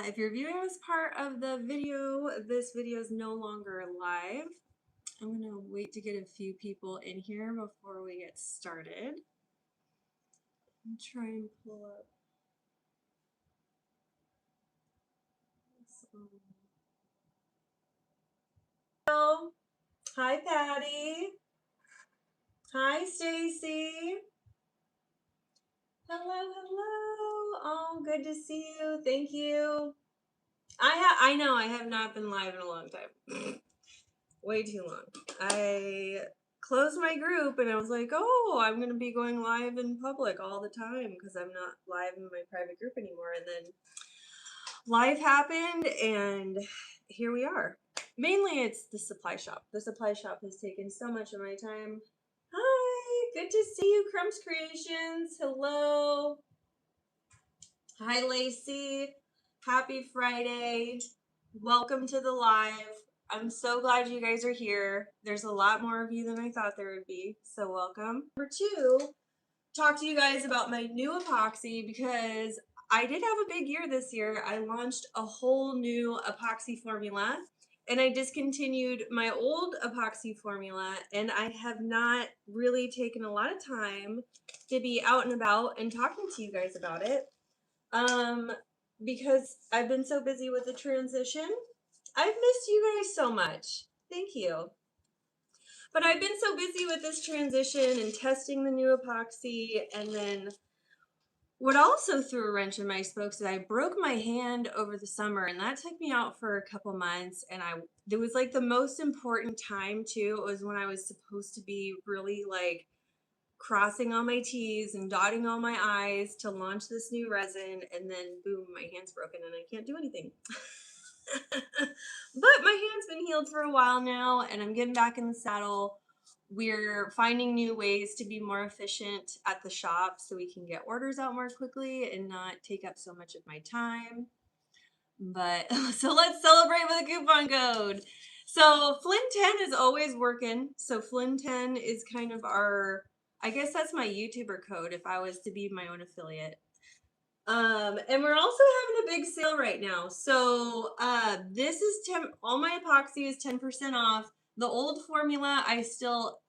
If you're viewing this part of the video, this video is no longer live. I'm going to wait to get a few people in here before we get started. I'm trying to pull up. Hello. Hi, Patty. Hi, Stacy. Hello, hello. Oh, good to see you. Thank you. I know I have not been live in a long time. Way too long. I closed my group and I was like, oh, I'm going to be going live in public all the time because I'm not live in my private group anymore. And then life happened and here we are. Mainly it's the supply shop. The supply shop has taken so much of my time. Hi, good to see you, Crumbs Creations. Hello. Hi, Lacey. Happy Friday. Welcome to the live. I'm so glad you guys are here. There's a lot more of you than I thought there would be, so welcome. Number two, talk to you guys about my new epoxy because I did have a big year this year. I launched a whole new epoxy formula and I discontinued my old epoxy formula, and I have not really taken a lot of time to be out and about and talking to you guys about it because I've been so busy with the transition. I've missed you guys so much. Thank you. But I've been so busy with this transition and testing the new epoxy, and then what also threw a wrench in my spokes is I broke my hand over the summer, and that took me out for a couple months, and it was like the most important time too. It was when I was supposed to be really like crossing all my T's and dotting all my I's to launch this new resin, and then boom, my hand's broken and I can't do anything. But my hand's been healed for a while now and I'm getting back in the saddle. We're finding new ways to be more efficient at the shop so we can get orders out more quickly and not take up so much of my time. But so let's celebrate with a coupon code. So Flynn 10 is always working. So Flynn 10 is kind of our, I guess that's my YouTuber code if I was to be my own affiliate. And we're also having a big sale right now. So this is all my epoxy is 10% off. The old formula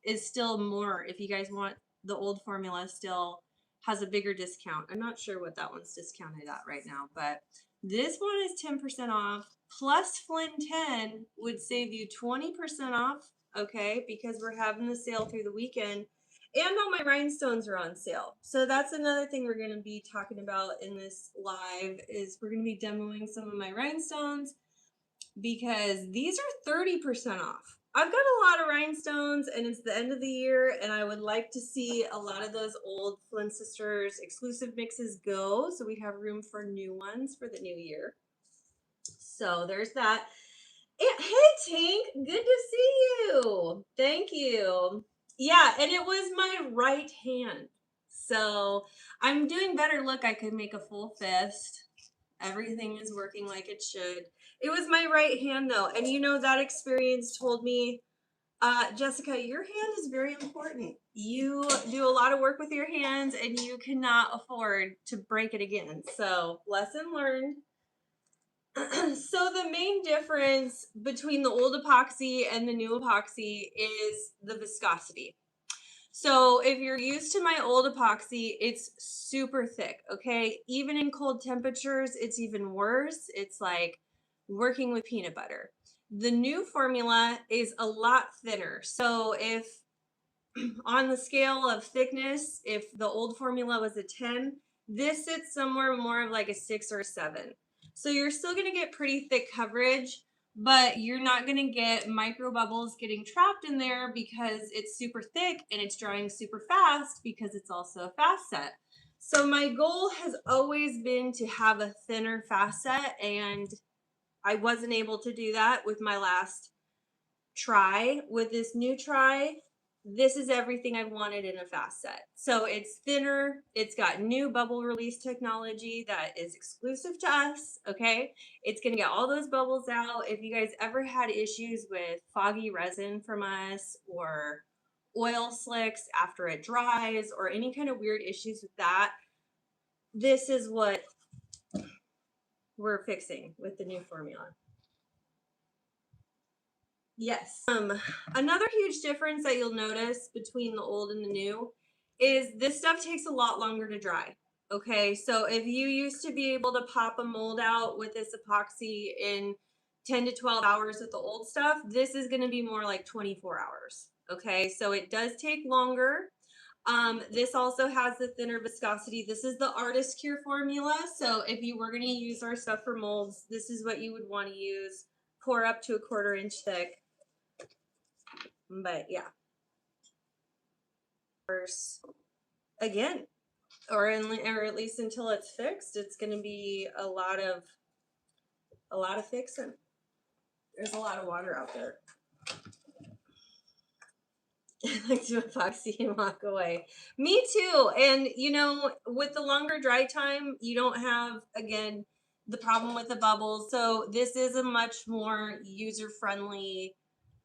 is still more. If you guys want the old formula, still has a bigger discount. I'm not sure what that one's discounted at right now, but this one is 10% off. Plus Flynn 10 would save you 20% off, okay? Because we're having the sale through the weekend. And all my rhinestones are on sale. So that's another thing we're going to be talking about in this live is we're going to be demoing some of my rhinestones because these are 30% off. I've got a lot of rhinestones and it's the end of the year and I would like to see a lot of those old Flynn Sisters exclusive mixes go so we have room for new ones for the new year. So there's that. And, hey Tank, good to see you. Thank you. Yeah, and it was my right hand. So I'm doing better. Look, I could make a full fist. Everything is working like it should. It was my right hand though. And you know, that experience told me, Jessica, your hand is very important. You do a lot of work with your hands and you cannot afford to break it again. So lesson learned. So the main difference between the old epoxy and the new epoxy is the viscosity. So if you're used to my old epoxy, it's super thick, okay? Even in cold temperatures, it's even worse. It's like working with peanut butter. The new formula is a lot thinner. So if on the scale of thickness, if the old formula was a 10, this sits somewhere more of like a 6 or a 7. So you're still going to get pretty thick coverage, but you're not going to get micro bubbles getting trapped in there because it's super thick and it's drying super fast because it's also a fast set. So my goal has always been to have a thinner fast set, and I wasn't able to do that with my last try. With this new try, this is everything I wanted in a fast set. So it's thinner, it's got new bubble release technology that is exclusive to us, okay? It's gonna get all those bubbles out. If you guys ever had issues with foggy resin from us or oil slicks after it dries or any kind of weird issues with that, this is what we're fixing with the new formula. Yes. Another huge difference that you'll notice between the old and the new is this stuff takes a lot longer to dry. Okay, so if you used to be able to pop a mold out with this epoxy in 10 to 12 hours with the old stuff, this is going to be more like 24 hours. Okay, so it does take longer. This also has the thinner viscosity. This is the Artist Cure formula. So if you were going to use our stuff for molds, this is what you would want to use. Pour up to a 1/4 inch thick. But yeah. Again, or at least until it's fixed, it's going to be a lot of fixing. There's a lot of water out there. I like to epoxy and walk away. Me too. And you know, with the longer dry time, you don't have, again, the problem with the bubbles. So this is a much more user-friendly,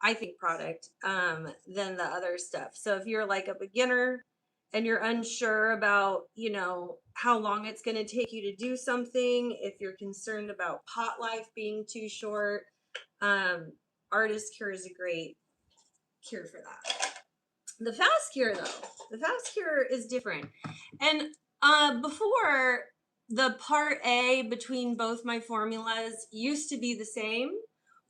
I think, product than the other stuff. So if you're like a beginner and you're unsure about, you know, how long it's going to take you to do something, if you're concerned about pot life being too short, Artist Cure is a great cure for that. The fast cure, though, the fast cure is different. And before, the part A between both my formulas used to be the same.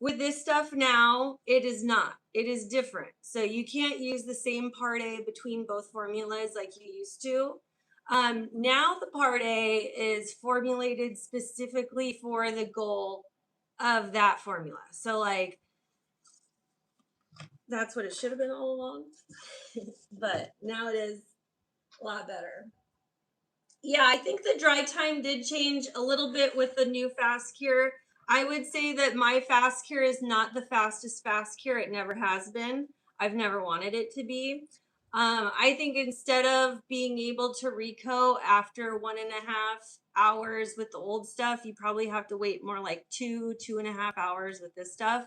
With this stuff now, it is not. It is different. So you can't use the same part A between both formulas like you used to. Now the part A is formulated specifically for the goal of that formula. So like, that's what it should have been all along. But now it is a lot better. Yeah, I think the dry time did change a little bit with the new fast cure. I would say that my fast cure is not the fastest fast cure. It never has been. I've never wanted it to be. I think instead of being able to recoat after 1.5 hours with the old stuff, you probably have to wait more like 2.5 hours with this stuff,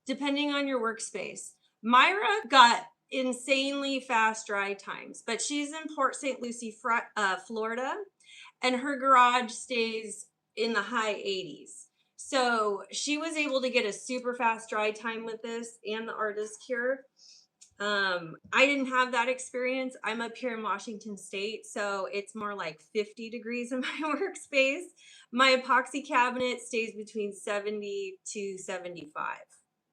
depending on your workspace. Myra got insanely fast dry times, but she's in Port St. Lucie, Florida, and her garage stays in the high 80s. So she was able to get a super fast dry time with this and the Artist Cure. I didn't have that experience. I'm up here in Washington State, so it's more like 50 degrees in my workspace. My epoxy cabinet stays between 70 to 75.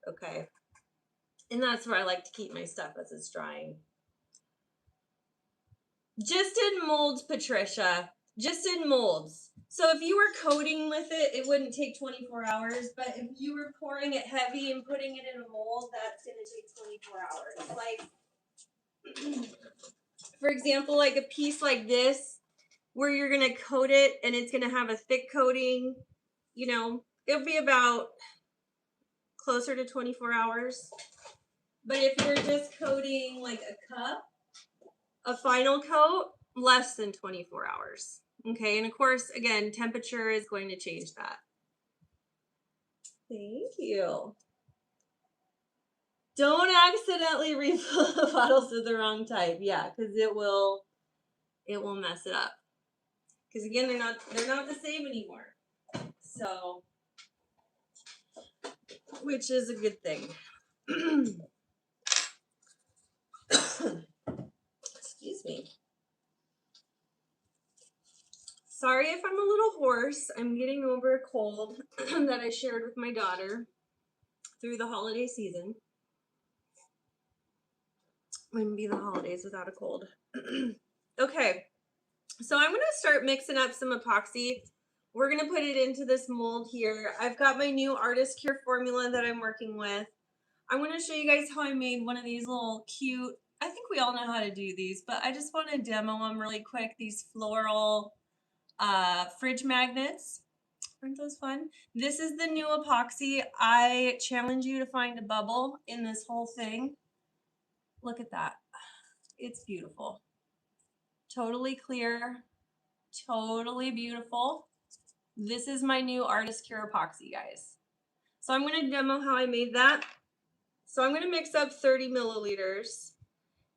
Okay. And that's where I like to keep my stuff as it's drying. Just in molds, Patricia. Just in molds. So if you were coating with it, it wouldn't take 24 hours. But if you were pouring it heavy and putting it in a mold, that's going to take 24 hours. Like, for example, like a piece like this, where you're going to coat it and it's going to have a thick coating, you know, it'll be about closer to 24 hours. But if you're just coating like a cup, a final coat, less than 24 hours. Okay, and of course, again, temperature is going to change that. Thank you. Don't accidentally refill the bottles with the wrong type. Yeah, because it will mess it up. Because again, they're not the same anymore. So, which is a good thing. Excuse me. Sorry if I'm a little hoarse. I'm getting over a cold that I shared with my daughter through the holiday season. Wouldn't be the holidays without a cold. Okay, so I'm going to start mixing up some epoxy. We're going to put it into this mold here. I've got my new Artist Cure formula that I'm working with. I'm going to show you guys how I made one of these little cute, I think we all know how to do these, but I just want to demo them really quick. These floral fridge magnets. Aren't those fun? This is the new epoxy. I challenge you to find a bubble in this whole thing. Look at that. It's beautiful. Totally clear. Totally beautiful. This is my new Artist Cure epoxy, guys. So I'm going to demo how I made that. So I'm going to mix up 30 milliliters.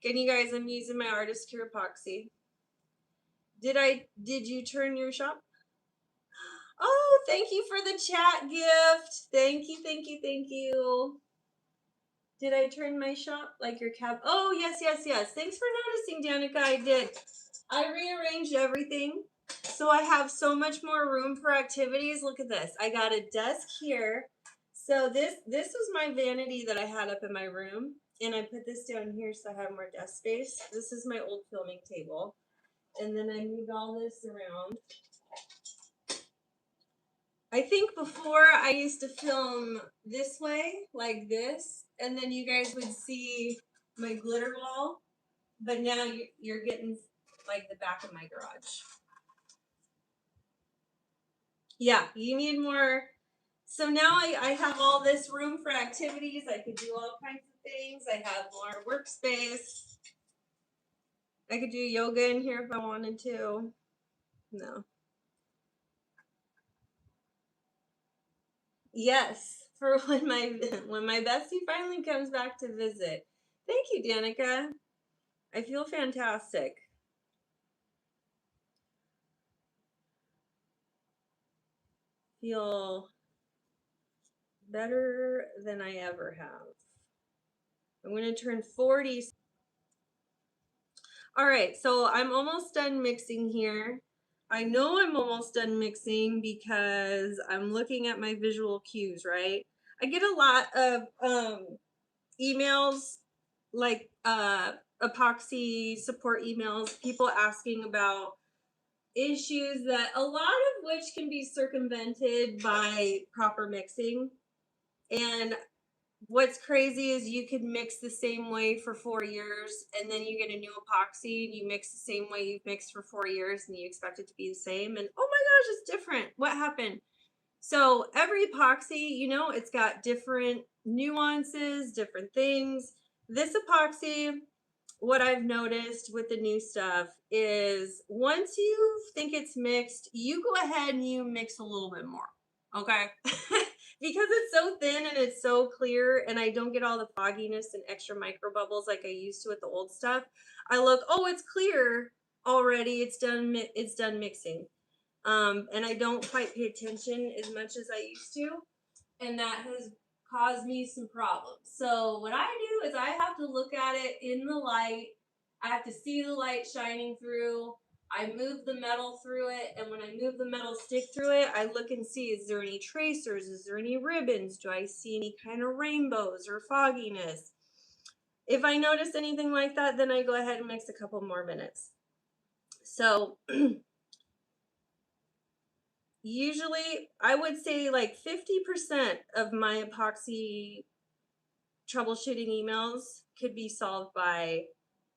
Again, you guys, I'm using my Artist Cure epoxy. Did you turn your shop? Oh, thank you for the chat gift. Thank you, thank you, thank you. Did I turn my shop like your cap? Oh, yes, yes, yes. Thanks for noticing, Danica. I did. I rearranged everything. So I have so much more room for activities. Look at this. I got a desk here. So this was my vanity that I had up in my room. And I put this down here so I have more desk space. This is my old filming table. And then I moved all this around. I think before I used to film this way, like this, and then you guys would see my glitter wall. But now you're getting like the back of my garage. Yeah, you need more. So now I have all this room for activities. I could do all kinds of things. I have more workspace. I could do yoga in here if I wanted to. No. Yes, for when my bestie finally comes back to visit. Thank you, Danica. I feel fantastic. Feel better than I ever have. I'm going to turn 40. All right, so I'm almost done mixing here. I know I'm almost done mixing because I'm looking at my visual cues, right? I get a lot of emails like epoxy support emails, people asking about issues that a lot of which can be circumvented by proper mixing. And what's crazy is you could mix the same way for 4 years and then you get a new epoxy and you mix the same way you've mixed for 4 years and you expect it to be the same. And oh my gosh, it's different. What happened? So every epoxy, you know, it's got different nuances, different things. This epoxy, what I've noticed with the new stuff is once you think it's mixed, you go ahead and you mix a little bit more. Okay. Because it's so thin and it's so clear and I don't get all the fogginess and extra micro bubbles like I used to with the old stuff. I look, oh, it's clear already. It's done mixing. And I don't quite pay attention as much as I used to. And that has caused me some problems. So what I do is I have to look at it in the light. I have to see the light shining through. I move the metal through it, and when I move the metal stick through it, I look and see, is there any tracers? Is there any ribbons? Do I see any kind of rainbows or fogginess? If I notice anything like that, then I go ahead and mix a couple more minutes. So usually I would say like 50% of my epoxy troubleshooting emails could be solved by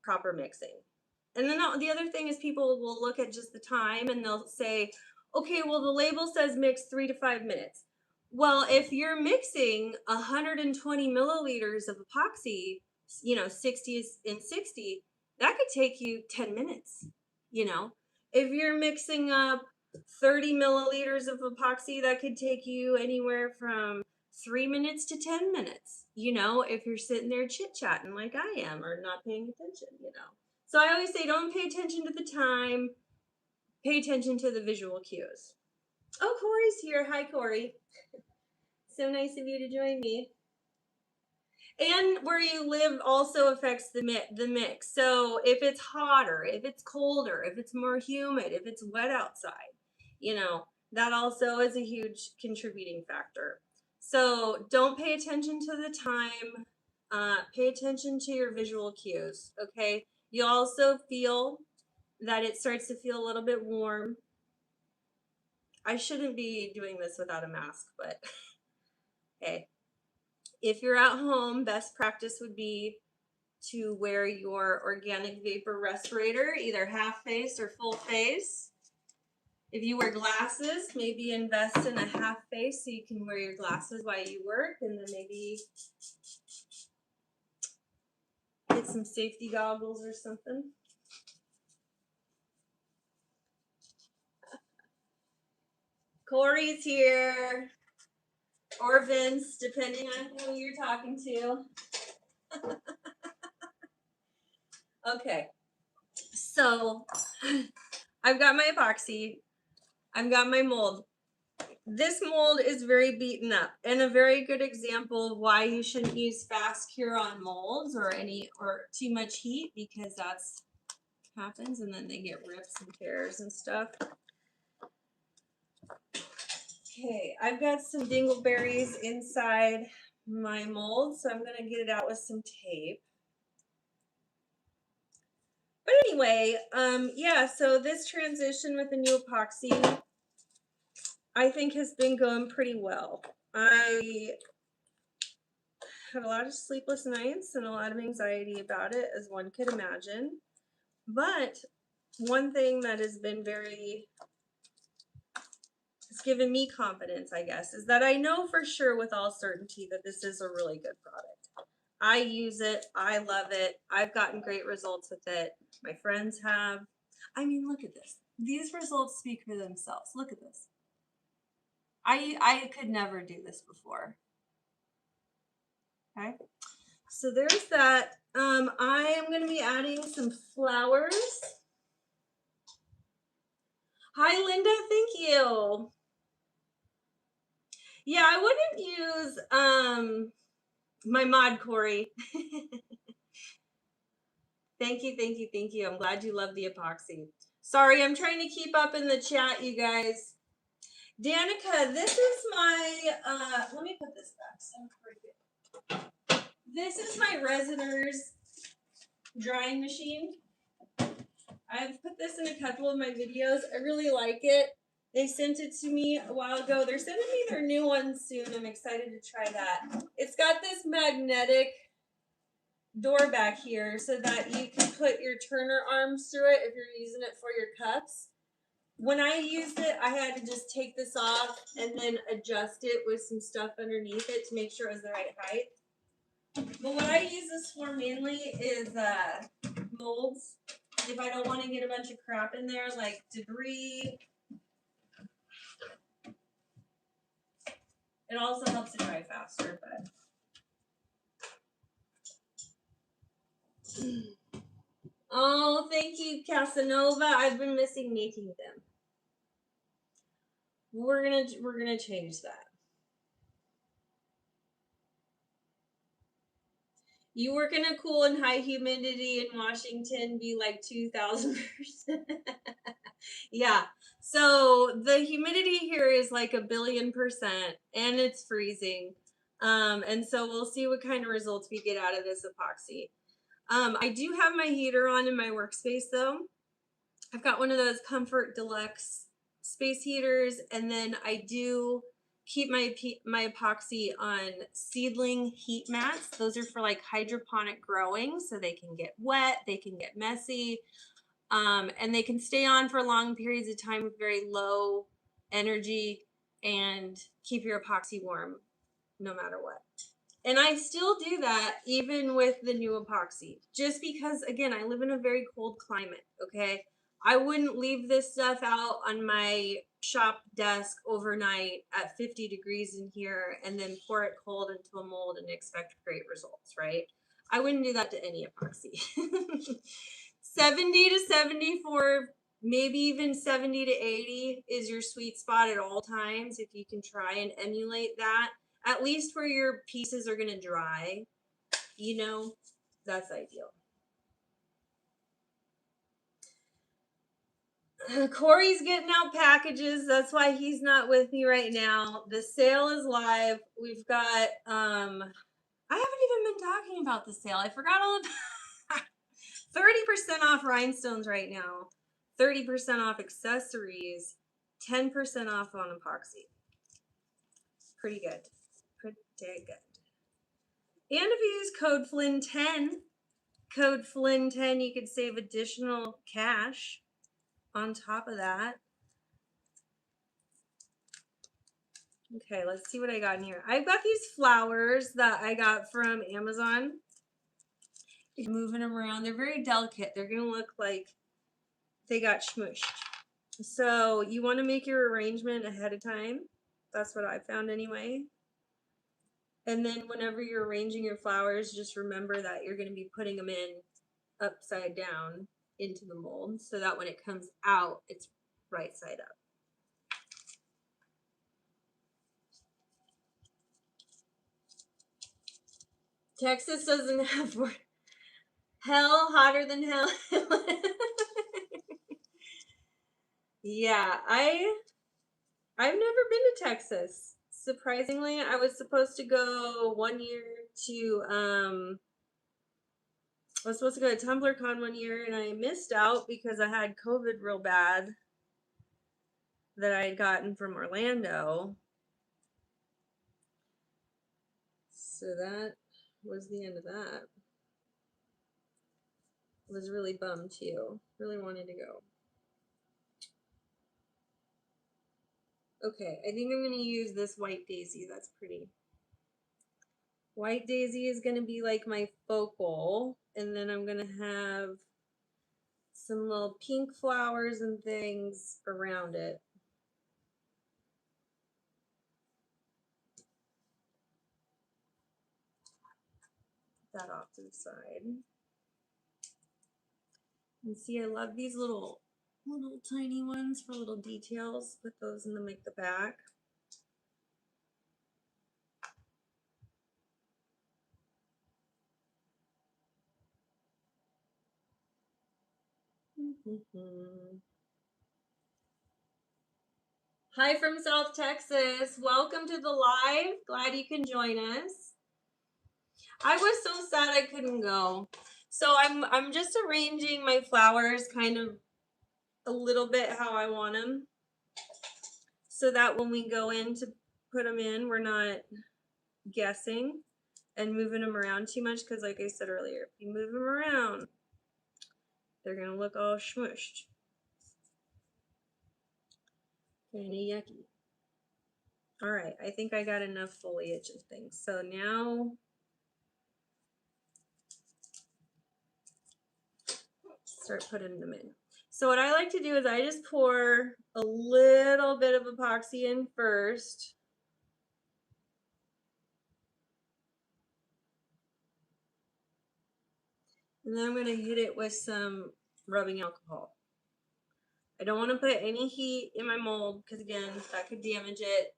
proper mixing. And then the other thing is people will look at just the time and they'll say, okay, well, the label says mix 3 to 5 minutes. Well, if you're mixing 120 milliliters of epoxy, 60 and 60, that could take you 10 minutes. If you're mixing up 30 milliliters of epoxy, that could take you anywhere from 3 minutes to 10 minutes, if you're sitting there chit chatting like I am or not paying attention. So I always say don't pay attention to the time, pay attention to the visual cues. Oh, Corey's here. Hi, Corey. So nice of you to join me. And where you live also affects the mix. So if it's hotter, if it's colder, if it's more humid, if it's wet outside, that also is a huge contributing factor. So don't pay attention to the time. Pay attention to your visual cues, okay? You also feel that it starts to feel a little bit warm. I shouldn't be doing this without a mask, but hey. If you're at home, best practice would be to wear your organic vapor respirator, either half face or full face. If you wear glasses, maybe invest in a half face so you can wear your glasses while you work, and then maybe get some safety goggles or something. Corey's here, or Vince, depending on who you're talking to. Okay, so I've got my epoxy, I've got my mold. This mold is very beaten up, and a very good example of why you shouldn't use fast cure on molds or too much heat, because that's happens and then they get rips and tears and stuff. Okay, I've got some dingleberries inside my mold, so I'm gonna get it out with some tape. But anyway, yeah, so this transition with the new epoxy, I think has been going pretty well. I had a lot of sleepless nights and a lot of anxiety about it, as one could imagine. But one thing that has been it's given me confidence, I guess, is that I know for sure with all certainty that this is a really good product. I use it. I love it. I've gotten great results with it. My friends have. I mean, look at this. These results speak for themselves. Look at this. I could never do this before. Okay. So there's that. I am going to be adding some flowers. Hi, Linda. Thank you. Yeah, I wouldn't use my mod, Corey. Thank you, thank you, thank you. I'm glad you love the epoxy. Sorry, I'm trying to keep up in the chat, you guys. Danica, this is my, let me put this back so I'm forget. This is my Resiners drying machine. I've put this in a couple of my videos. I really like it. They sent it to me a while ago. They're sending me their new one soon. I'm excited to try that. It's got this magnetic door back here so that you can put your turner arms through it if you're using it for your cups. When I used it, I had to just take this off and then adjust it with some stuff underneath it to make sure it was the right height. But what I use this for mainly is molds. If I don't want to get a bunch of crap in there, like debris. It also helps it dry faster, but oh, thank you, Casanova. I've been missing making them. We're gonna change that. You work in a cool and high humidity in Washington, be like 2,000%. Yeah. So the humidity here is like 1,000,000,000%, and it's freezing. And so we'll see what kind of results we get out of this epoxy. I do have my heater on in my workspace though. I've got one of those Comfort Deluxe space heaters, and then I do keep my epoxy on seedling heat mats. Those are for like hydroponic growing, so they can get wet, they can get messy, and they can stay on for long periods of time with very low energy and keep your epoxy warm no matter what. And I still do that even with the new epoxy, just because, again, I live in a very cold climate, okay? I wouldn't leave this stuff out on my shop desk overnight at 50 degrees in here and then pour it cold into a mold and expect great results, right? I wouldn't do that to any epoxy. 70 to 74, maybe even 70 to 80 is your sweet spot at all times if you can try and emulate that. At least where your pieces are going to dry, you know, that's ideal. Corey's getting out packages. That's why he's not with me right now. The sale is live. We've got, I haven't even been talking about the sale. I forgot all about 30% off rhinestones right now, 30% off accessories, 10% off on epoxy. Pretty good. Pretty good. And if you use code Flynn10, you could save additional cash on top of that. Okay, let's see what I got in here. I've got these flowers that I got from Amazon. Moving them around. They're very delicate. They're going to look like they got smushed. So you want to make your arrangement ahead of time. That's what I found anyway. And then whenever you're arranging your flowers, just remember that you're going to be putting them in upside down into the mold so that when it comes out, it's right side up. Texas doesn't have hell hotter than hell. Yeah, I've never been to Texas. Surprisingly, I was supposed to go 1 year to I was supposed to go to TumblerCon 1 year and I missed out because I had COVID real bad that I had gotten from Orlando. So that was the end of that. I was really bummed too. Really wanted to go. Okay, I think I'm going to use this white daisy. That's pretty. White daisy is going to be like my focal. And then I'm going to have some little pink flowers and things around it. Put that off to the side. And see, I love these little tiny ones for little details. Put those in the back. Hi from South Texas. Welcome to the live. Glad you can join us. I was so sad I couldn't go. So I'm just arranging my flowers kind of a little bit how I want them, so that when we go in to put them in, we're not guessing and moving them around too much, because like I said earlier, if you move them around, they're gonna look all smushed. Kind of yucky. All right, I think I got enough foliage and things. So now start putting them in. So what I like to do is I just pour a little bit of epoxy in first. And then I'm going to hit it with some rubbing alcohol. I don't want to put any heat in my mold because, again, that could damage it.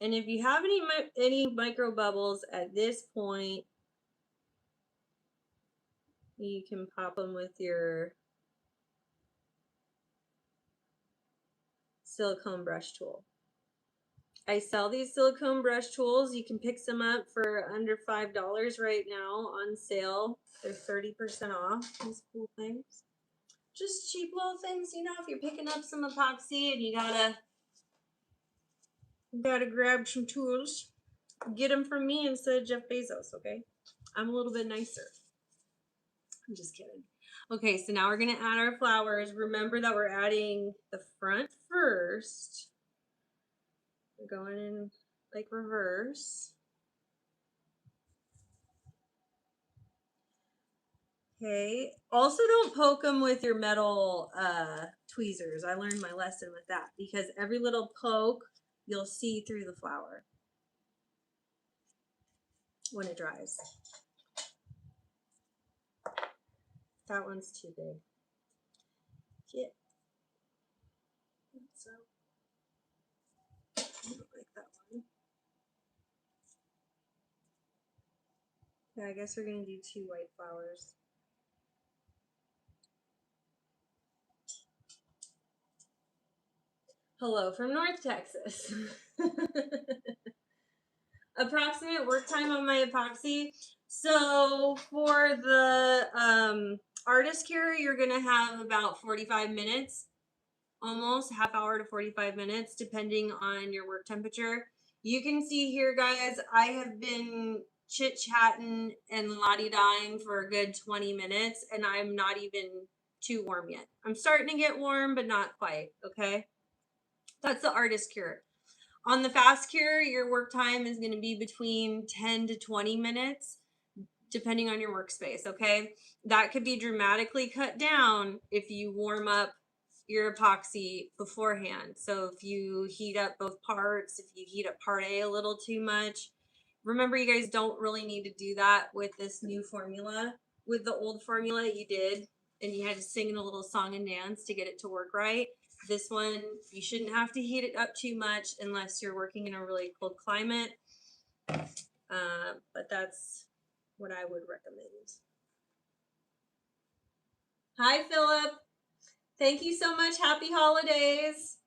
And if you have any micro bubbles at this point, you can pop them with your silicone brush tool. I sell these silicone brush tools. You can pick some up for under $5 right now on sale. They're 30% off. These cool things. Just cheap little things, you know, if you're picking up some epoxy and you gotta grab some tools. Get them from me instead of Jeff Bezos, okay? I'm a little bit nicer. I'm just kidding. Okay, so now we're gonna add our flowers. Remember that we're adding the front first. We're going in like reverse. Okay. Also, don't poke them with your metal tweezers. I learned my lesson with that, because every little poke, you'll see through the flower when it dries. That one's too big. Yeah. So, I don't like that one. Yeah, I guess we're going to do 2 white flowers. Hello from North Texas. Approximate work time on my epoxy. So for the artist cure, you're going to have about 45 minutes, almost half hour to 45 minutes, depending on your work temperature. You can see here, guys, I have been chit-chatting and la-di-daing for a good 20 minutes, and I'm not even too warm yet. I'm starting to get warm, but not quite, okay? That's the artist cure. On the fast cure, your work time is going to be between 10 to 20 minutes, depending on your workspace, okay? That could be dramatically cut down if you warm up your epoxy beforehand. So if you heat up both parts, if you heat up part A a little too much, remember, you guys don't really need to do that with this new formula. With the old formula, you did, and you had to sing a little song and dance to get it to work right. This one, you shouldn't have to heat it up too much unless you're working in a really cold climate. But that's what I would recommend. Hi, Philip. Thank you so much. Happy holidays.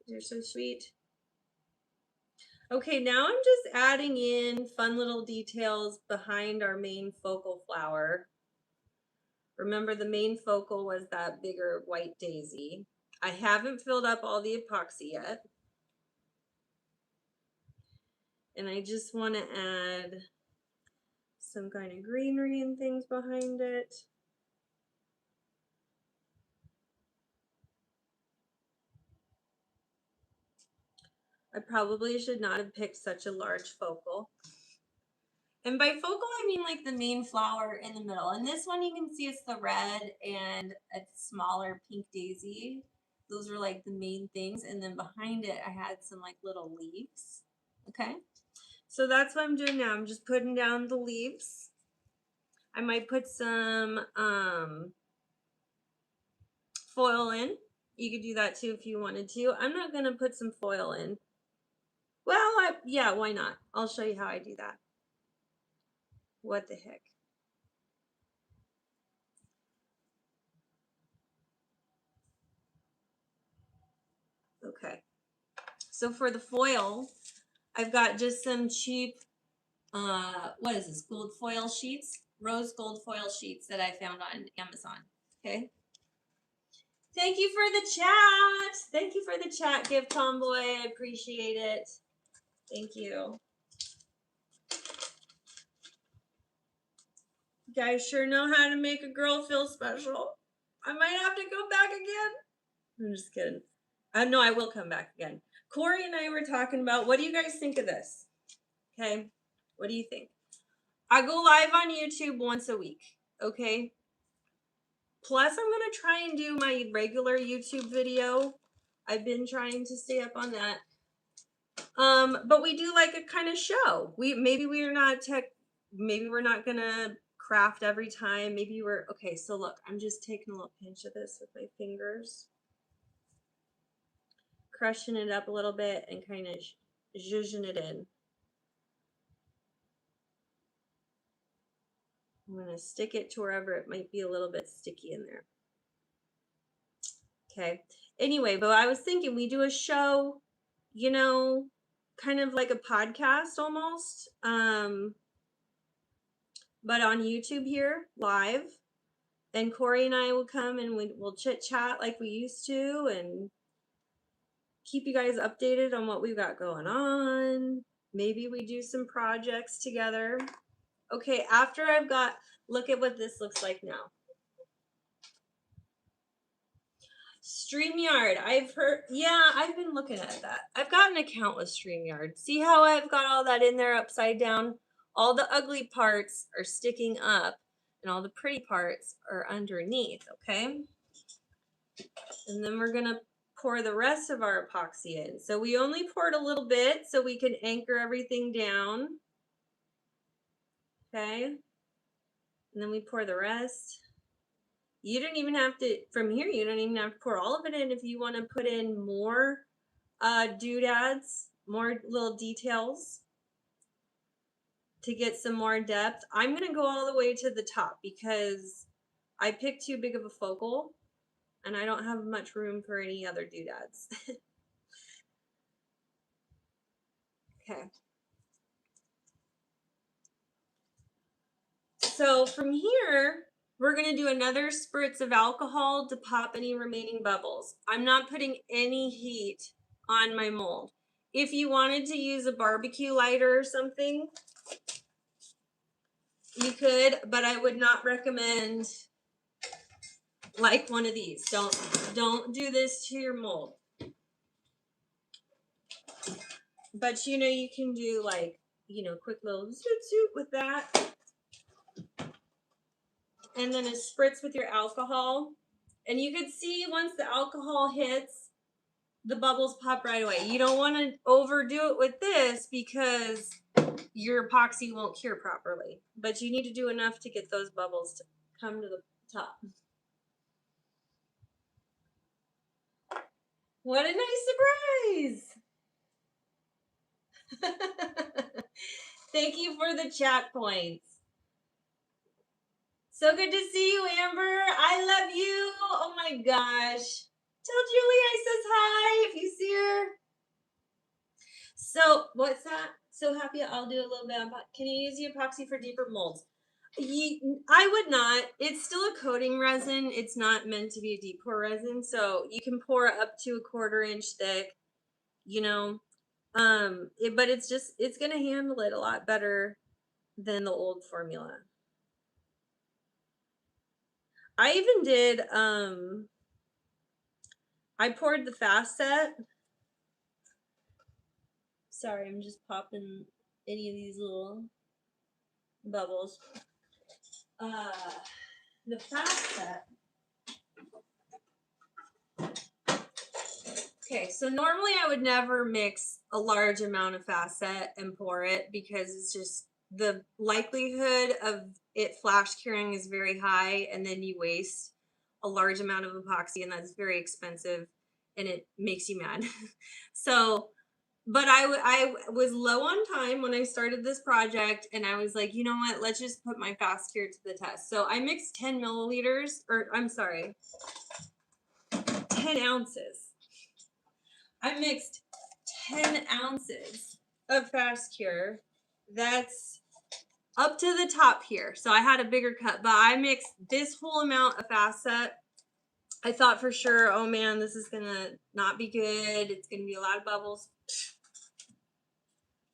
You're so sweet. Okay, now I'm just adding in fun little details behind our main focal flower. Remember, the main focal was that bigger white daisy. I haven't filled up all the epoxy yet. And I just want to add some kind of greenery and things behind it. I probably should not have picked such a large focal. And by focal, I mean like the main flower in the middle. And this one, you can see it's the red and a smaller pink daisy. Those are like the main things. And then behind it, I had some like little leaves. Okay. So that's what I'm doing now. I'm just putting down the leaves. I might put some foil in. You could do that too if you wanted to. I'm not going to put some foil in. Well, yeah, why not? I'll show you how I do that. What the heck? Okay. So for the foil, I've got just some cheap, what is this, gold foil sheets? Rose gold foil sheets that I found on Amazon. Okay. Thank you for the chat. Thank you for the chat, Gift Tomboy. I appreciate it. Thank you. You guys sure know how to make a girl feel special. I might have to go back again. I'm just kidding. No, I will come back again. Corey and I were talking about, what do you guys think of this? Okay. What do you think? I go live on YouTube once a week. Okay. Plus, I'm going to try and do my regular YouTube video. I've been trying to stay up on that. But we do like a kind of show. Maybe we're not going to craft every time. Maybe we're okay. So look, I'm just taking a little pinch of this with my fingers, crushing it up a little bit and kind of zhuzhing it in. I'm going to stick it to wherever it might be a little bit sticky in there. Okay. Anyway, but I was thinking we do a show, you know, kind of like a podcast almost, but on YouTube here live. And Corey and I will come and we'll chit chat like we used to and keep you guys updated on what we've got going on. Maybe we do some projects together. Okay, after look at what this looks like now. StreamYard, I've been looking at that. I've got an account with StreamYard. See how I've got all that in there upside down? All the ugly parts are sticking up and all the pretty parts are underneath, okay? And then we're gonna pour the rest of our epoxy in. So we only poured a little bit so we can anchor everything down, okay? And then we pour the rest. You don't even have to, from here, you don't even have to pour all of it in if you want to put in more doodads, more little details to get some more depth. I'm going to go all the way to the top because I picked too big of a focal and I don't have much room for any other doodads. Okay. So from here, we're going to do another spritz of alcohol to pop any remaining bubbles. I'm not putting any heat on my mold. If you wanted to use a barbecue lighter or something, you could, but I would not recommend like one of these. Don't do this to your mold. But you know, you can do like, you know, quick little zoot zoot with that. And then a spritz with your alcohol. And you could see once the alcohol hits, the bubbles pop right away. You don't want to overdo it with this because your epoxy won't cure properly. But you need to do enough to get those bubbles to come to the top. What a nice surprise. Thank you for the chat points. So good to see you, Amber. I love you. Oh my gosh. Tell Julie I says hi if you see her. So, what's that? So happy I'll do a little bit. Can you use the epoxy for deeper molds? I would not. It's still a coating resin. It's not meant to be a deep pour resin. So you can pour up to a 1/4 inch thick, you know. But it's gonna handle it a lot better than the old formula. I even did I poured the fast set. Sorry, I'm just popping any of these little bubbles. The fast set. Okay, so normally I would never mix a large amount of fast set and pour it because it's just the likelihood of it flash curing is very high, and then you waste a large amount of epoxy, and that's very expensive and it makes you mad. So, but I was low on time when I started this project, and I was like, you know what, let's just put my fast cure to the test. So I mixed 10 milliliters, or I'm sorry, 10 ounces. I mixed 10 ounces of fast cure. That's up to the top here. So I had a bigger cup, but I mixed this whole amount of fast set. I thought for sure, oh man, this is gonna not be good. It's gonna be a lot of bubbles.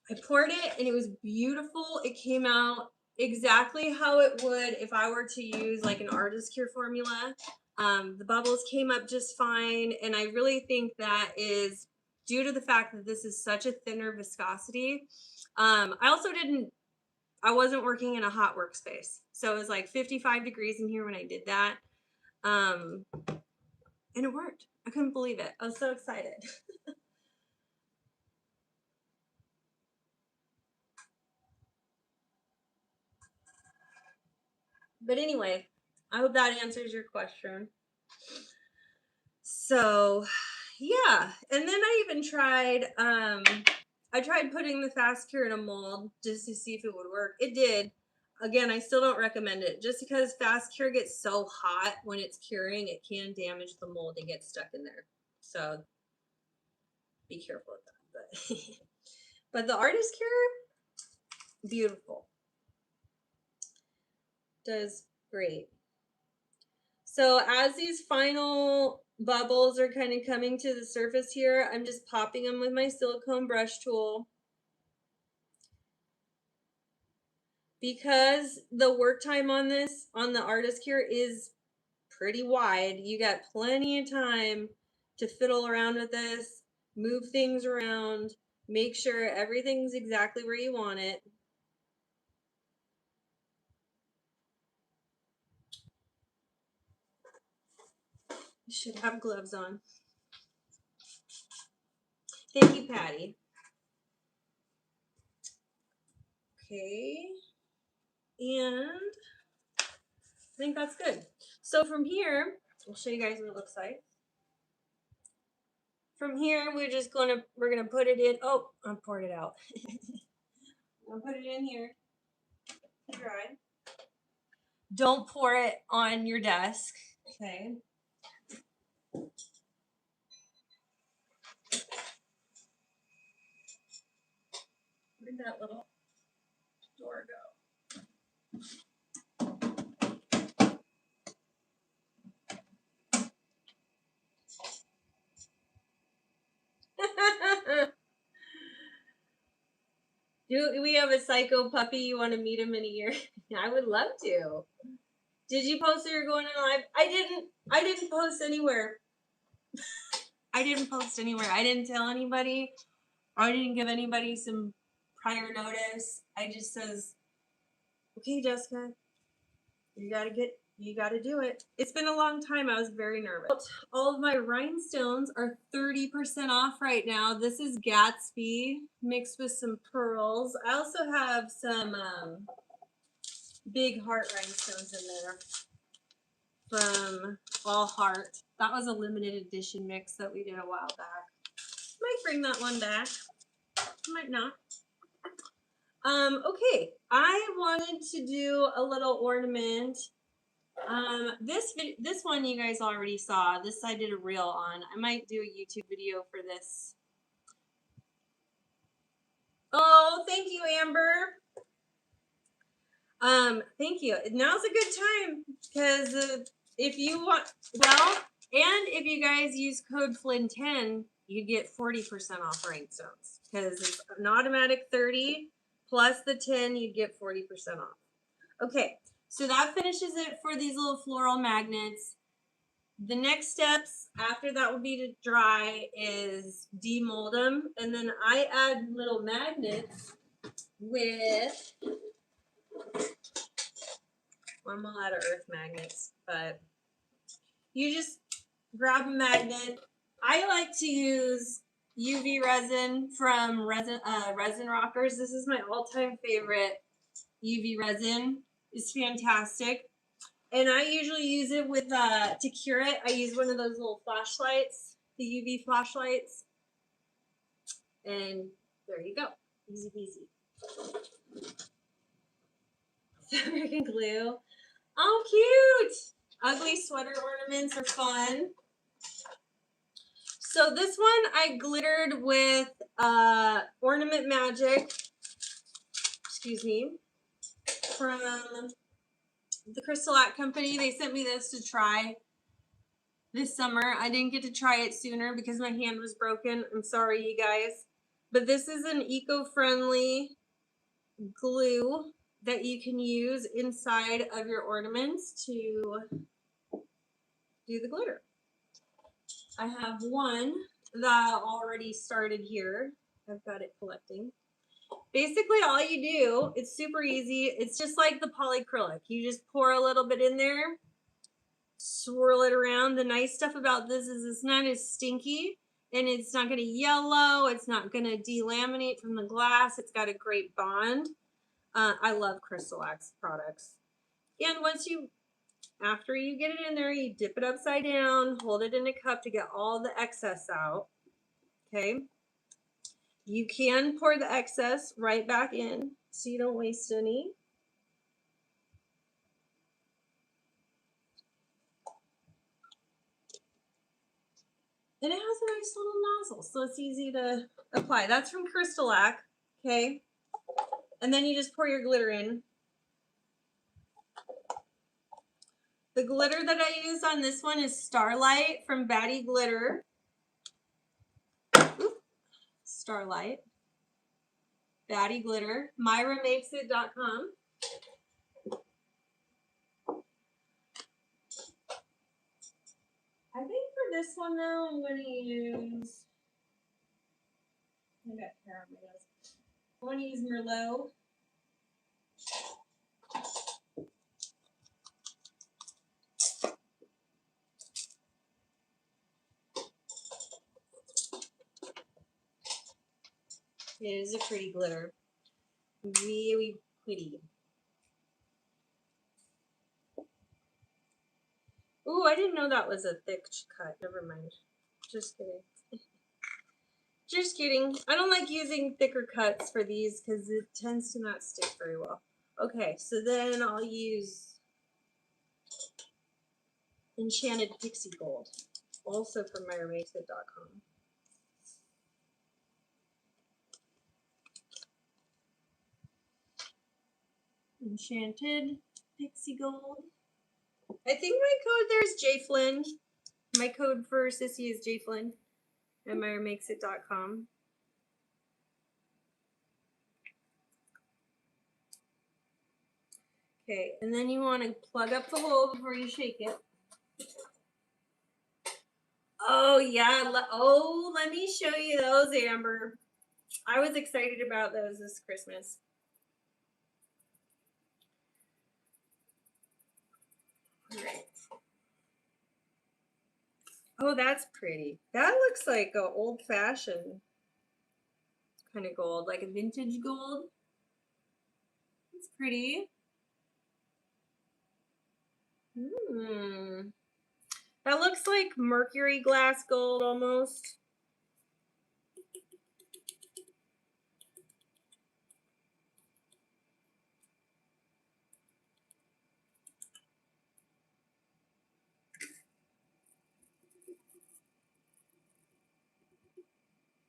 I poured it and it was beautiful. It came out exactly how it would if I were to use like an artist cure formula. The bubbles came up just fine, and I really think that is due to the fact that this is such a thinner viscosity. I wasn't working in a hot workspace, so it was like 55 degrees in here when I did that, and it worked. I couldn't believe it. I was so excited. But anyway, I hope that answers your question. So yeah, and then I even tried I tried putting the fast cure in a mold just to see if it would work. It did. Again, I still don't recommend it just because fast cure gets so hot when it's curing, it can damage the mold and get stuck in there. So be careful with that. But the artist cure, beautiful. Does great. So as these final bubbles are kind of coming to the surface here, I'm just popping them with my silicone brush tool. Because the work time on this, on the artist cure, is pretty wide, you got plenty of time to fiddle around with this, move things around, make sure everything's exactly where you want it. You should have gloves on. Thank you, Patty. Okay. And I think that's good. So from here, I'll show you guys what it looks like. From here, we're gonna put it in. Oh, I poured it out. I'll put it in here to dry. Don't pour it on your desk. Okay. Where'd that little door go? Do we have a psycho puppy? You want to meet him in a year? I would love to. Did you post that you're going on live? I didn't post anywhere. I didn't post anywhere. I didn't tell anybody. I didn't give anybody some prior notice. I just says, okay, Jessica, you gotta do it. It's been a long time. I was very nervous. All of my rhinestones are 30% off right now. This is Gatsby mixed with some pearls. I also have some big heart rhinestones in there from All Heart. That was a limited edition mix that we did a while back. Might bring that one back. Might not. Okay, I wanted to do a little ornament. This one you guys already saw. This I did a reel on. I might do a YouTube video for this. Oh, thank you, Amber. Thank you. Now's a good time because if you want, well, and if you guys use code Flynn10, you get 40% off Rhinestones because it's an automatic 30 plus the 10, you get 40% off. Okay, so that finishes it for these little floral magnets. The next steps after that would be to dry is demold them, and then I add little magnets with, well, I'm out of earth magnets, but you just grab a magnet. I like to use UV resin from Resin Rockers. This is my all-time favorite UV resin. It's fantastic. And I usually use it with, to cure it, I use one of those little flashlights, the UV flashlights. And there you go. Easy peasy. American glue. Oh, cute! Ugly sweater ornaments are fun. So this one I glittered with Ornament Magic, excuse me, from the Crystal Art Company. They sent me this to try this summer. I didn't get to try it sooner because my hand was broken. I'm sorry, you guys. But this is an eco-friendly glue that you can use inside of your ornaments to do the glitter. I have one that already started here. I've got it collecting. Basically, all you do, it's super easy. It's just like the polyacrylic. You just pour a little bit in there, swirl it around. The nice stuff about this is it's not as stinky and it's not going to yellow. It's not going to delaminate from the glass. It's got a great bond. I love Crystal Axe products. And once you, after you get it in there, you dip it upside down, hold it in a cup to get all the excess out. Okay. You can pour the excess right back in so you don't waste any. And it has a nice little nozzle, so it's easy to apply. That's from Crystal Axe, okay? And then you just pour your glitter in. The glitter that I use on this one is Starlight from Batty Glitter. Oop. Starlight. Batty Glitter. MyraMakesIt.com. I think for this one though, I'm going to use, I got hair on my nose. I want to use Merlot. It is a pretty glitter. Really pretty. Ooh, I didn't know that was a thick cut. Never mind. Just kidding. Just kidding. I don't like using thicker cuts for these because it tends to not stick very well. Okay, so then I'll use Enchanted Pixie Gold, also from MyraMakesIt.com. Enchanted Pixie Gold. I think my code there is J Flynn. My code for Sissy is J Flynn at MyraMakesIt.com. Okay, and then you want to plug up the hole before you shake it. Oh yeah, let me show you those, Amber. I was excited about those this Christmas. All right. Oh, that's pretty. That looks like an old-fashioned kind of gold, like a vintage gold. It's pretty. That That looks like mercury glass gold almost.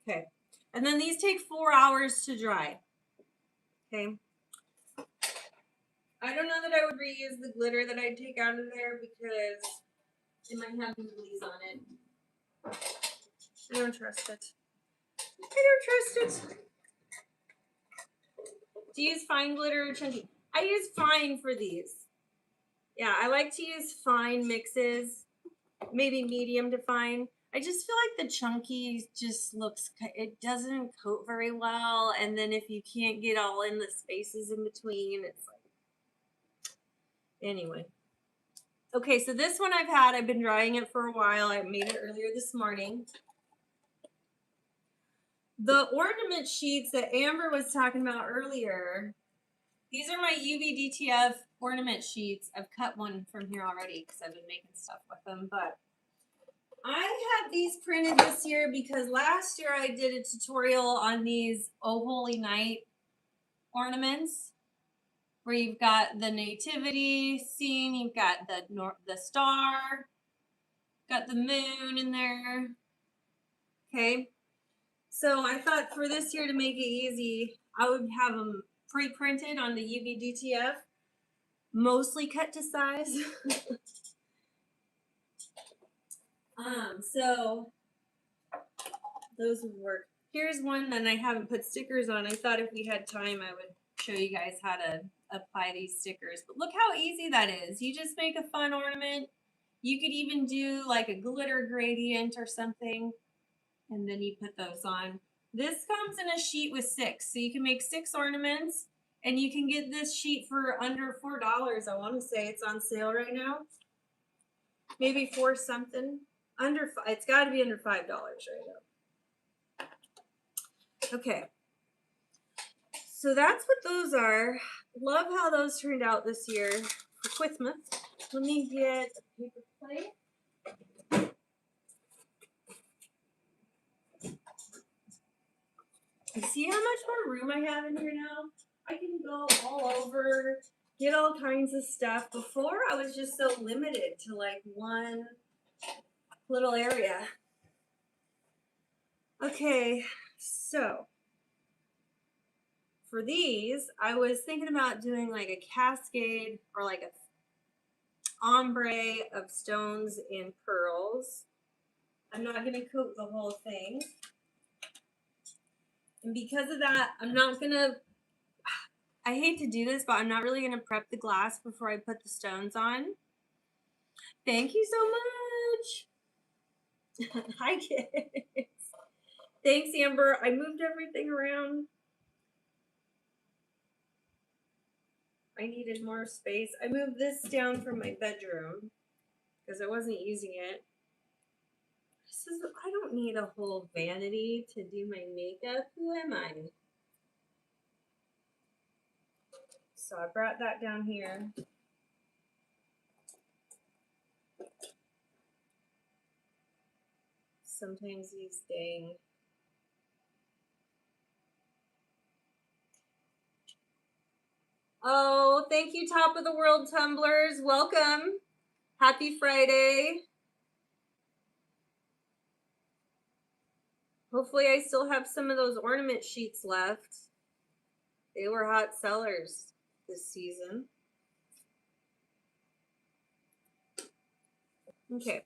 Okay. And then these take 4 hours to dry. Okay. I don't know that I would reuse the glitter that I'd take out of there because it might have moolies on it. I don't trust it. I don't trust it. Do you use fine glitter or chunky? I use fine for these. Yeah, I like to use fine mixes, maybe medium to fine. I just feel like the chunky just looks, it doesn't coat very well. And then if you can't get all in the spaces in between, it's like, anyway. Okay, so this one I've been drying it for a while. I made it earlier this morning. The ornament sheets that Amber was talking about earlier, these are my UV DTF ornament sheets. I've cut one from here already because I've been making stuff with them, but I had these printed this year because last year I did a tutorial on these Oh Holy Night ornaments where you've got the nativity scene, you've got the star, got the moon in there. Okay. So I thought for this year to make it easy, I would have them pre-printed on the UV DTF, mostly cut to size. So those would work. Here's one that I haven't put stickers on. I thought if we had time, I would show you guys how to apply these stickers. But look how easy that is. You just make a fun ornament. You could even do like a glitter gradient or something, and then you put those on. This comes in a sheet with 6, so you can make 6 ornaments, and you can get this sheet for under $4. I want to say it's on sale right now. Maybe 4 something. It's got to be under $5 right now. Okay. So that's what those are. Love how those turned out this year for Christmas. Let me get a paper plate. You see how much more room I have in here now? I can go all over, get all kinds of stuff. Before, I was just so limited to like one little area. Okay, so for these, I was thinking about doing like a cascade or like a ombre of stones and pearls. I'm not going to coat the whole thing. And because of that, I'm not going to, I hate to do this, but I'm not really going to prep the glass before I put the stones on. Thank you so much. Hi, kids. Thanks, Amber. I moved everything around. I needed more space. I moved this down from my bedroom because I wasn't using it. I don't need a whole vanity to do my makeup. Who am I? So I brought that down here. Sometimes these dang. Oh, thank you, Top of the World Tumblers. Welcome. Happy Friday. Hopefully I still have some of those ornament sheets left. They were hot sellers this season. Okay.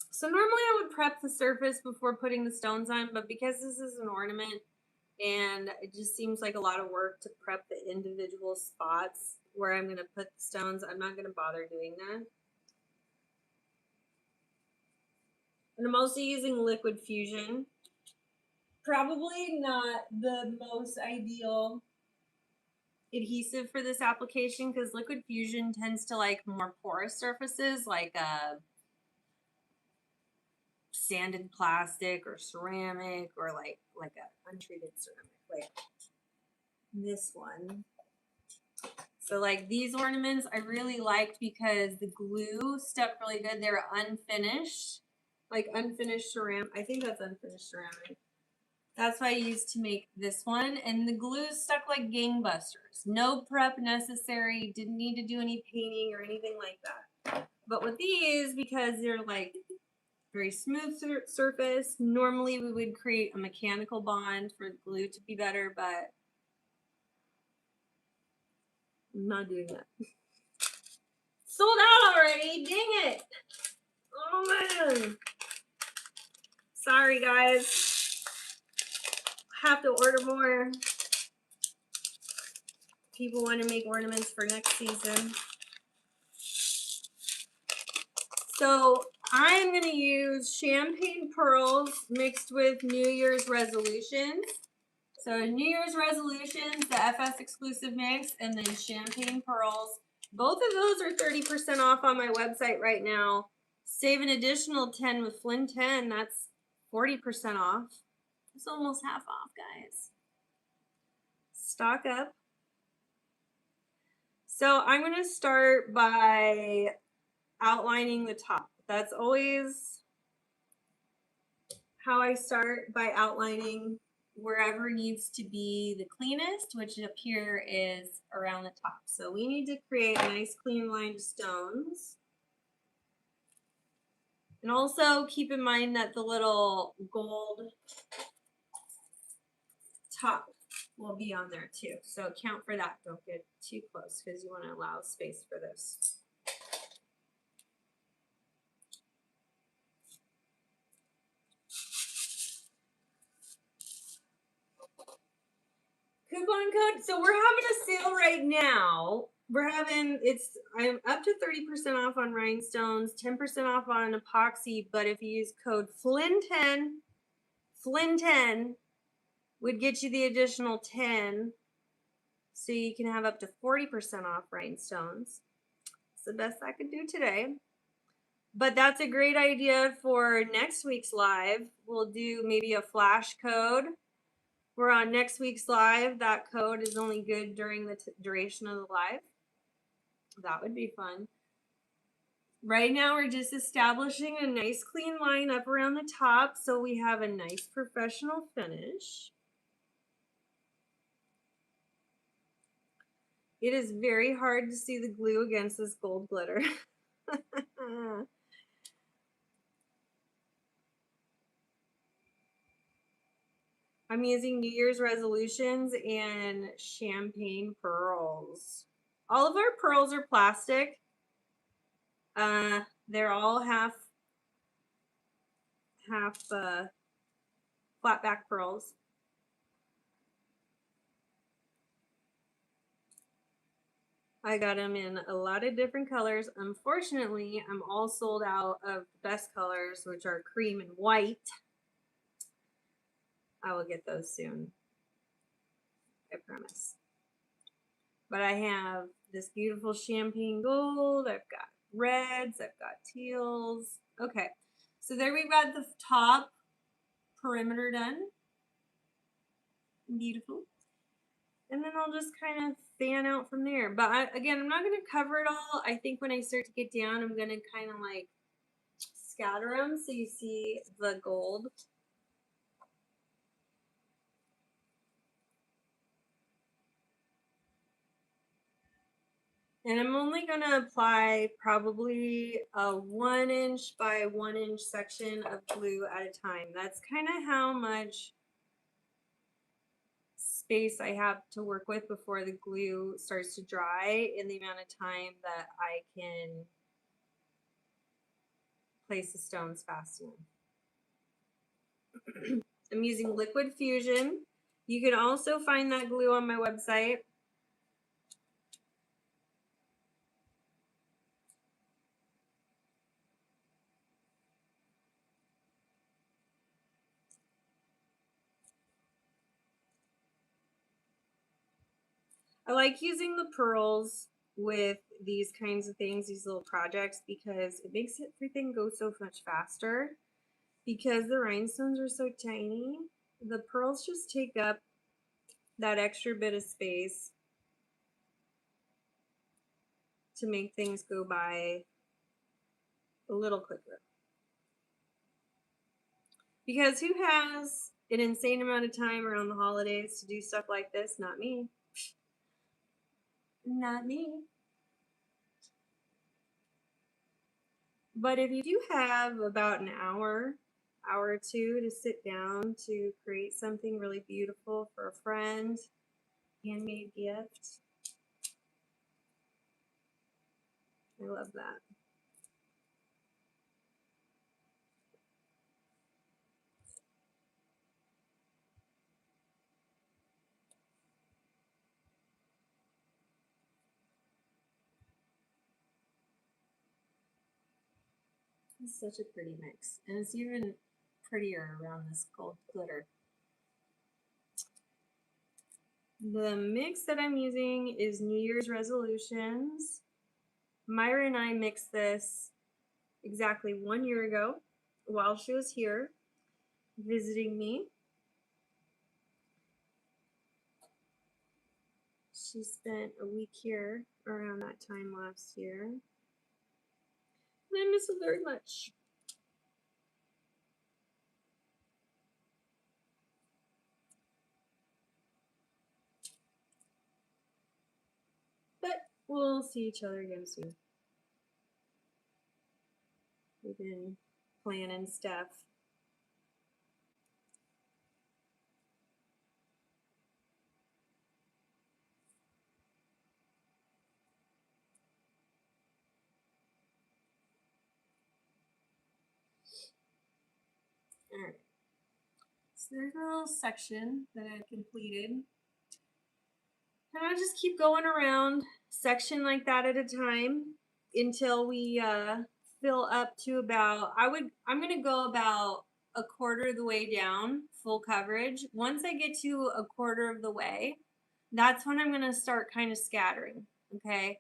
So normally I would prep the surface before putting the stones on, but because this is an ornament and it just seems like a lot of work to prep the individual spots where I'm going to put the stones, I'm not going to bother doing that. And I'm also using Liquid Fusion. Probably not the most ideal adhesive for this application because Liquid Fusion tends to like more porous surfaces like sanded plastic or ceramic or like a untreated ceramic like this one. So like these ornaments I really liked because the glue stuck really good. They were unfinished, like unfinished ceramic. I think that's unfinished ceramic. That's what I used to make this one. And the glue stuck like gangbusters. No prep necessary. Didn't need to do any painting or anything like that. But with these, because they're like very smooth surface, normally we would create a mechanical bond for the glue to be better, but I'm not doing that. Sold out already, dang it. Oh man. Sorry guys. Have to order more. People want to make ornaments for next season. So I'm going to use champagne pearls mixed with New Year's resolutions. So New Year's resolutions, the FS exclusive mix, and then champagne pearls. Both of those are 30% off on my website right now. Save an additional 10 with Flynn 10. That's 40% off. It's almost half off, guys. Stock up. So I'm going to start by outlining the top. That's always how I start, by outlining wherever needs to be the cleanest, which up here is around the top. So we need to create nice clean lined stones. And also keep in mind that the little gold top will be on there too. So account for that. Don't get too close because you want to allow space for this. Coupon code. So we're having a sale right now. I'm up to 30% off on rhinestones, 10% off on epoxy, but if you use code Flynn10, Flynn10 would get you the additional 10, so you can have up to 40% off rhinestones. It's the best I could do today. But that's a great idea for next week's live. We'll do maybe a flash code. We're on next week's live. That code is only good during the duration of the live. That would be fun. Right now we're just establishing a nice clean line up around the top so we have a nice professional finish. It is very hard to see the glue against this gold glitter. I'm using New Year's resolutions and champagne pearls. All of our pearls are plastic. They're all half flat back pearls. I got them in a lot of different colors. Unfortunately, I'm all sold out of the best colors, which are cream and white. I will get those soon. I promise. But I have this beautiful champagne gold. I've got reds. I've got teals. Okay. So there we've got the top perimeter done. Beautiful. And then I'll just kind of fan out from there. But again, I'm not going to cover it all. I think when I start to get down, I'm going to kind of like scatter them so you see the gold. And I'm only going to apply probably a 1 inch by 1 inch section of glue at a time. That's kind of how much space I have to work with before the glue starts to dry, in the amount of time that I can place the stones fast enough. I'm using liquid fusion. You can also find that glue on my website. I like using the pearls with these kinds of things, these little projects, because it makes everything go so much faster. Because the rhinestones are so tiny, the pearls just take up that extra bit of space. to make things go by a little quicker. Because who has an insane amount of time around the holidays to do stuff like this? Not me. Not me. But if you do have about an hour or two to sit down to create something really beautiful for a friend, handmade gift, I love that. It's such a pretty mix, and it's even prettier around this gold glitter. The mix that I'm using is New Year's resolutions. Myra and I mixed this exactly 1 year ago while she was here visiting me. She spent a week here around that time last year. And I miss her very much. But we'll see each other again soon. We've been planning stuff. Alright. So there's a little section that I've completed. And I'll just keep going around section like that at a time until we fill up to about, I'm gonna go about a quarter of the way down, full coverage. Once I get to a quarter of the way, that's when I'm gonna start kind of scattering, okay?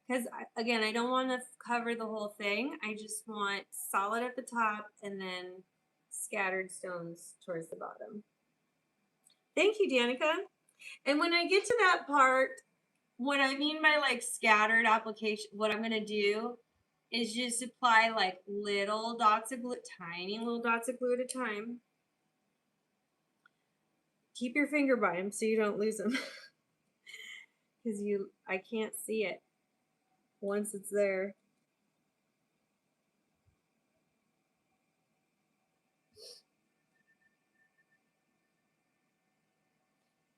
Because again, I don't want to cover the whole thing. I just want solid at the top and then scattered stones towards the bottom. Thank you, Danica. And when I get to that part, what I mean by like scattered application, what I'm going to do is just apply like little dots of glue, tiny little dots of glue at a time. Keep your finger by them so you don't lose them. Because I can't see it once it's there.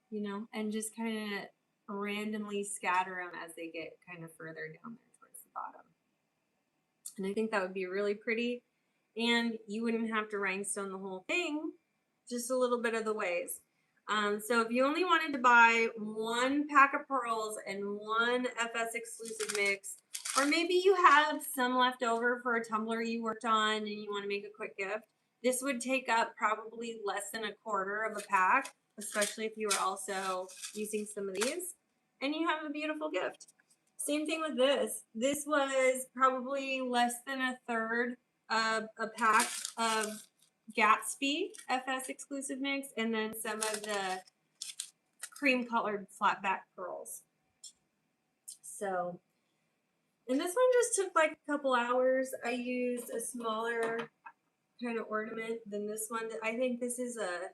You know, and just kind of randomly scatter them as they get kind of further down there towards the bottom. And I think that would be really pretty. And you wouldn't have to rhinestone the whole thing, just a little bit of the ways. So if you only wanted to buy one pack of pearls and one FS exclusive mix, or maybe you have some left over for a tumbler you worked on and you want to make a quick gift, this would take up probably less than a quarter of a pack, especially if you were also using some of these, and you have a beautiful gift. Same thing with this. This was probably less than a third of a pack of Gatsby FS exclusive mix, and then some of the cream colored flat back pearls. So, and this one just took like a couple hours. I used a smaller kind of ornament than this one. I think this is a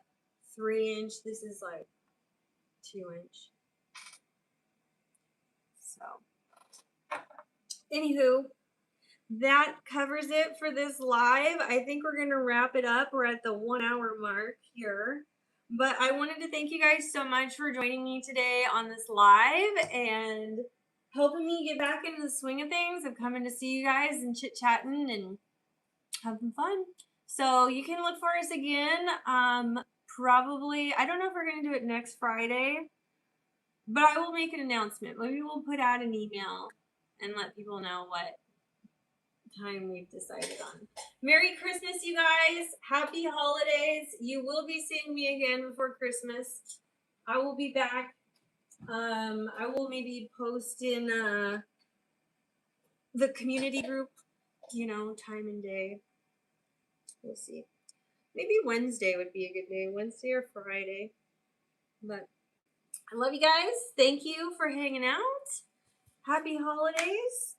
3-inch. This is like 2-inch. So, anywho, that covers it for this live. I think we're going to wrap it up. We're at the 1 hour mark here. But I wanted to thank you guys so much for joining me today on this live and helping me get back into the swing of things of coming to see you guys and chit-chatting and having fun. So you can look for us again. Probably, I don't know if we're going to do it next Friday, but I will make an announcement. Maybe we'll put out an email and let people know what time we've decided on. Merry Christmas, you guys. Happy holidays. You will be seeing me again before Christmas. I will be back. I will maybe post in the community group, you know, time and day. We'll see. Maybe Wednesday would be a good day. Wednesday or Friday. But I love you guys. Thank you for hanging out. happy holidays.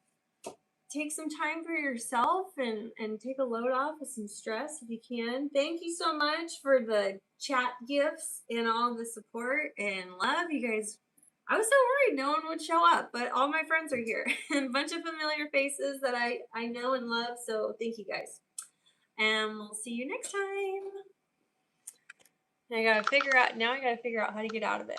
Take some time for yourself and take a load off of some stress if you can. Thank you so much for the chat gifts and all the support and love. You guys, I was so worried no one would show up, but all my friends are here. A bunch of familiar faces that I know and love, so thank you guys. And we'll see you next time. I gotta figure out how to get out of it.